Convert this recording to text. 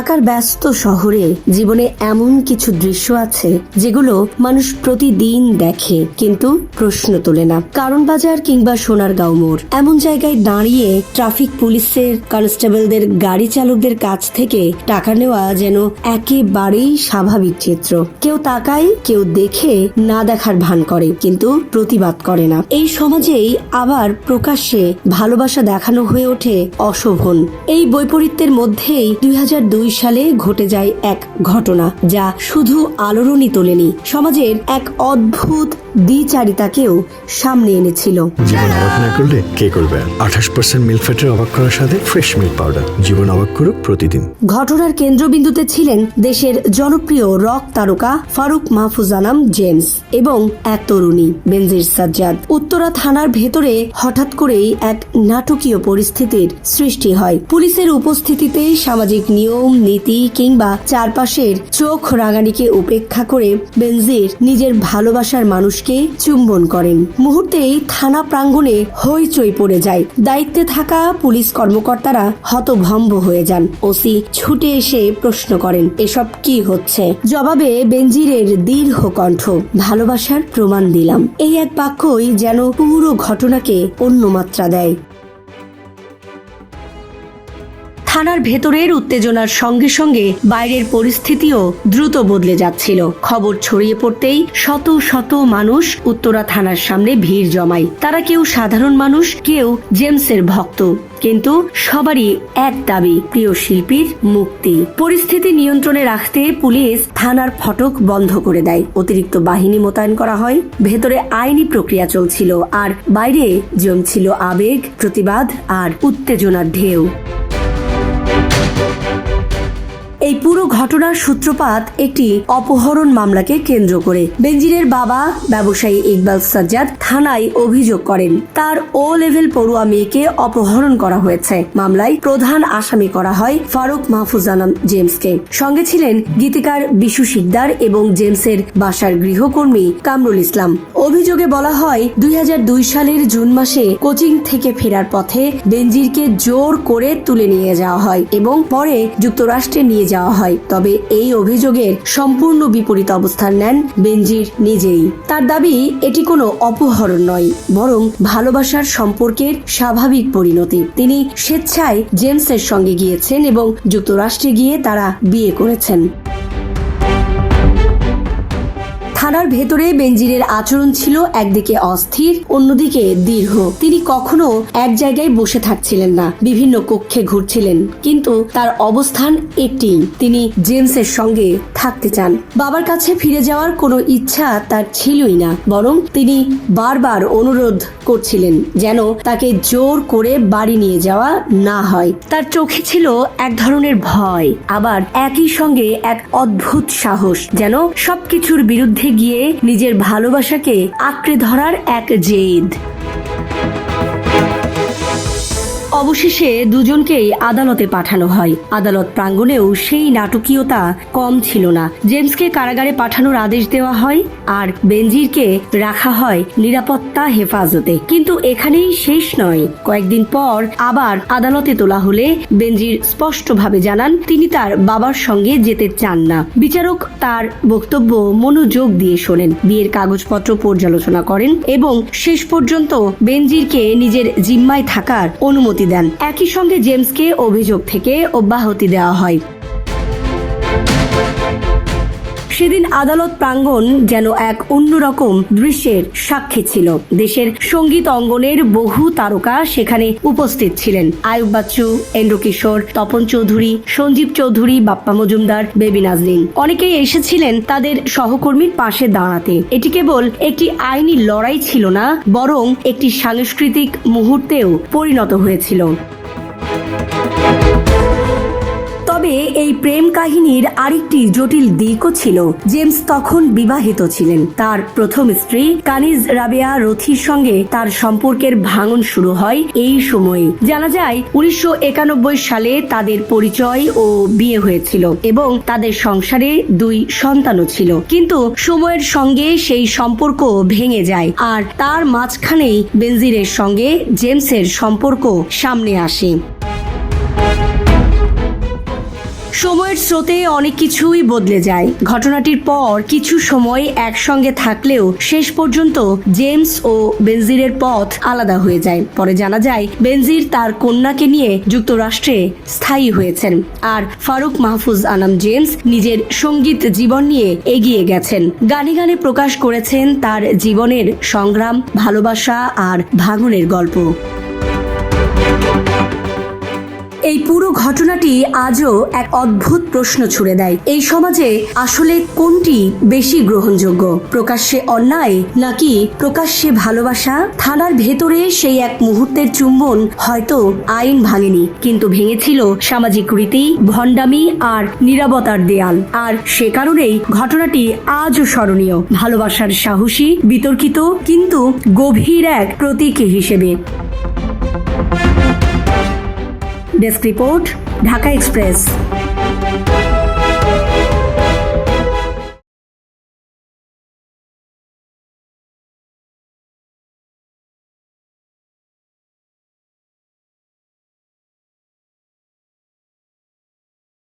ঢাকার ব্যস্ত শহরে জীবনে এমন কিছু দৃশ্য আছে যেগুলো মানুষ প্রতিদিন দেখে কিন্তু প্রশ্ন তোলে না। কারণ বাজার কিংবা সোনারগাঁও মোড় এমন জায়গায় দাঁড়িয়ে ট্রাফিক পুলিশের কনস্টেবলদের গাড়ি চালকদের কাছ থেকে টাকা নেওয়া যেন একেবারেই স্বাভাবিক চিত্র। কেউ তাকায়, কেউ দেখে না দেখার ভান করে কিন্তু প্রতিবাদ করে না। এই সমাজেই আবার প্রকাশ্যে ভালোবাসা দেখানো হয়ে ওঠে অশোভন। এই বৈপরীত্যের মধ্যেই 2002 সালে ঘটে যায় এক ঘটনা যা শুধু আলোড়নই তোলেনি, সমাজের এক অদ্ভুত দ্বিচারিতাকেও সামনে এনেছিল। জীবন অবাক না করলে কে করবে? 28% মিল্ক ফ্যাটের অবাক করার সাথে ফ্রেশ মিল্ক পাউডার। জীবন অবাক করুক প্রতিদিন। ঘটনার কেন্দ্রবিন্দুতে ছিলেন দেশের জনপ্রিয় রক তারকা ফারুক মাহফুজানাম জেমস এবং এক তরুণী বেনজির সাজ্জাদ। উত্তরা থানার ভেতরে হঠাৎ করেই এক নাটকীয় পরিস্থিতির সৃষ্টি হয়। পুলিশের উপস্থিতিতে সামাজিক নিয়ম নীতি কিংবা চারপাশের চোখ রাঙানিকে উপেক্ষা করে বেনজির নিজের ভালোবাসার মানুষকে চুম্বন করেন। মুহূর্তেই থানা প্রাঙ্গণে হইচই পড়ে যায়। দায়িত্বে থাকা পুলিশ কর্মকর্তারা হতভম্ব হয়ে যান। ওসি ছুটে এসে প্রশ্ন করেন, এসব কি হচ্ছে? জবাবে বেনজিরের দীর্ঘ কণ্ঠ, ভালোবাসার প্রমাণ দিলাম। এই এক বাক্যই যেন পুরো ঘটনাকে অন্য মাত্রা দেয়। থানার ভেতরের উত্তেজনার সঙ্গে সঙ্গে বাইরের পরিস্থিতিও দ্রুত বদলে যাচ্ছিল। খবর ছড়িয়ে পড়তেই শত শত মানুষ উত্তরা থানার সামনে ভিড় জমায়। তারা কেউ সাধারণ মানুষ, কেউ জেমসের ভক্ত, কিন্তু সবারই এক দাবি, প্রিয় শিল্পীর মুক্তি। পরিস্থিতি নিয়ন্ত্রণে রাখতে পুলিশ থানার ফটক বন্ধ করে দেয়। অতিরিক্ত বাহিনী মোতায়েন করা হয়। ভেতরে আইনি প্রক্রিয়া চলছিল আর বাইরে জমছিল আবেগ, প্রতিবাদ আর উত্তেজনার ঢেউ। এই পুরো ঘটনার সূত্রপাত একটি অপহরণ মামলাকে কেন্দ্র করে। বেনজিরের বাবা ব্যবসায়ী ইকবাল সাজ্জাদ থানায় অভিযোগ করেন তার ও লেভেল পড়ুয়া মেয়েকে অপহরণ করা হয়েছে। মামলায় প্রধান আসামি করা হয় ফারুক মাহফুজানাম জেমসকে। সঙ্গে ছিলেন গীতিকার বিশু শিকদার এবং জেমসের বাসার গৃহকর্মী কামরুল ইসলাম। অভিযোগে বলা হয় 2002 সালের জুন মাসে কোচিং থেকে ফেরার পথে বেনজিরকে জোর করে তুলে নিয়ে যাওয়া হয় এবং পরে যুক্তরাষ্ট্রে নিয়ে যাওয়া হয়। তবে এই অভিযোগের সম্পূর্ণ বিপরীত অবস্থান নেন বেনজির নিজেই। তার দাবি এটি কোনো অপহরণ নয়, বরং ভালোবাসার সম্পর্কের স্বাভাবিক পরিণতি। তিনি স্বেচ্ছায় জেমসের সঙ্গে গিয়েছেন এবং যুক্তরাষ্ট্রে গিয়ে তারা বিয়ে করেছেন। থানার ভেতরে বেনজিরের আচরণ ছিল একদিকে অস্থির, অন্যদিকে দৃঢ়। তিনি কখনো এক জায়গায় বসে থাকছিলেন না, বিভিন্ন কক্ষে ঘুরছিলেন, কিন্তু তার অবস্থান একটি, তিনি জেমসের সঙ্গে থাকতে চান। বাবার কাছে ফিরে যাওয়ার কোনো ইচ্ছা তার ছিলই না, বরং তিনি বারবার অনুরোধ করছিলেন যেন তাকে জোর করে বাড়ি নিয়ে যাওয়া না হয়। তার চোখে ছিল এক ধরনের ভয়, আবার একই সঙ্গে এক অদ্ভুত সাহস, যেন সবকিছুর বিরুদ্ধে গিয়ে নিজের ভালোবাসাকে আঁকড়ে ধরার এক জেদ। অবশেষে দুজনকেই আদালতে পাঠানো হয়। আদালত প্রাঙ্গণেও সেই নাটকীয়তা কম ছিল না। জেমসকে কারাগারে পাঠানোর আদেশ দেওয়া হয় আর বেনজিরকে রাখা হয় নিরাপত্তা হেফাজতে। কিন্তু এখানেই শেষ নয়। কয়েকদিন পর আবার আদালতে তোলা হলে বেনজির স্পষ্টভাবে জানান তিনি তার বাবার সঙ্গে যেতে চান না। বিচারক তার বক্তব্য মনোযোগ দিয়ে শোনেন, বিয়ের কাগজপত্র পর্যালোচনা করেন এবং শেষ পর্যন্ত বেনজিরকে নিজের জিম্মায় থাকার অনুমতি দেন। একই সঙ্গে জেমসকে অভিযোগ থেকে অব্যাহতি দেওয়া হয়। সেদিন আদালত প্রাঙ্গণ যেন এক অন্যরকম দৃশ্যের সাক্ষী ছিল। দেশের সঙ্গীত অঙ্গনের বহু তারকা সেখানে উপস্থিত ছিলেন। আয়ুব বাচ্চু, এন্দ্র কিশোর, তপন চৌধুরী, সঞ্জীব চৌধুরী, বাপ্পা মজুমদার, বেবি নাজনীন। অনেকেই এসেছিলেন তাদের সহকর্মীর পাশে দাঁড়াতে। এটি কেবল একটি আইনি লড়াই ছিল না, বরং একটি সাংস্কৃতিক মুহূর্তেও পরিণত হয়েছিল। তবে এই প্রেম কাহিনীর আরেকটি জটিল দিকও ছিল। জেমস তখন বিবাহিত ছিলেন। তার প্রথম স্ত্রী কানিজ রাবেয়া রথির সঙ্গে তার সম্পর্কের ভাঙন শুরু হয় এই সময়ে। জানা যায় 1991 সালে তাদের পরিচয় ও বিয়ে হয়েছিল এবং তাদের সংসারে 2 সন্তানও ছিল। কিন্তু সময়ের সঙ্গে সেই সম্পর্ক ভেঙে যায় আর তার মাঝখানেই বেনজিরের সঙ্গে জেমসের সম্পর্ক সামনে আসে। সময়ের স্রোতে অনেক কিছুই বদলে যায়। ঘটনাটির পর কিছু সময় একসঙ্গে থাকলেও শেষ পর্যন্ত জেমস ও বেনজিরের পথ আলাদা হয়ে যায়। পরে জানা যায় বেনজির তার কন্যাকে নিয়ে যুক্তরাষ্ট্রে স্থায়ী হয়েছেন, আর ফারুক মাহফুজ আনাম জেমস নিজের সঙ্গীত জীবন নিয়ে এগিয়ে গেছেন। গানে গানে প্রকাশ করেছেন তার জীবনের সংগ্রাম, ভালোবাসা আর ভাঙনের গল্প। এই পুরো ঘটনাটি আজও এক অদ্ভুত প্রশ্ন ছুড়ে দেয়। এই সমাজে আসলে কোনটি বেশি গ্রহণযোগ্য, প্রকাশ্যে অন্যায় নাকি প্রকাশ্যে ভালোবাসা? থানার ভেতরে সেই এক মুহূর্তের চুম্বন হয়তো আইন ভাঙেনি, কিন্তু ভেঙেছিল সামাজিক রীতি, ভণ্ডামি আর নীরবতার দেয়াল। আর সে কারণেই ঘটনাটি আজও স্মরণীয়, ভালোবাসার সাহসী, বিতর্কিত কিন্তু গভীর এক প্রতীক হিসেবে। Desk report, Dhaka express.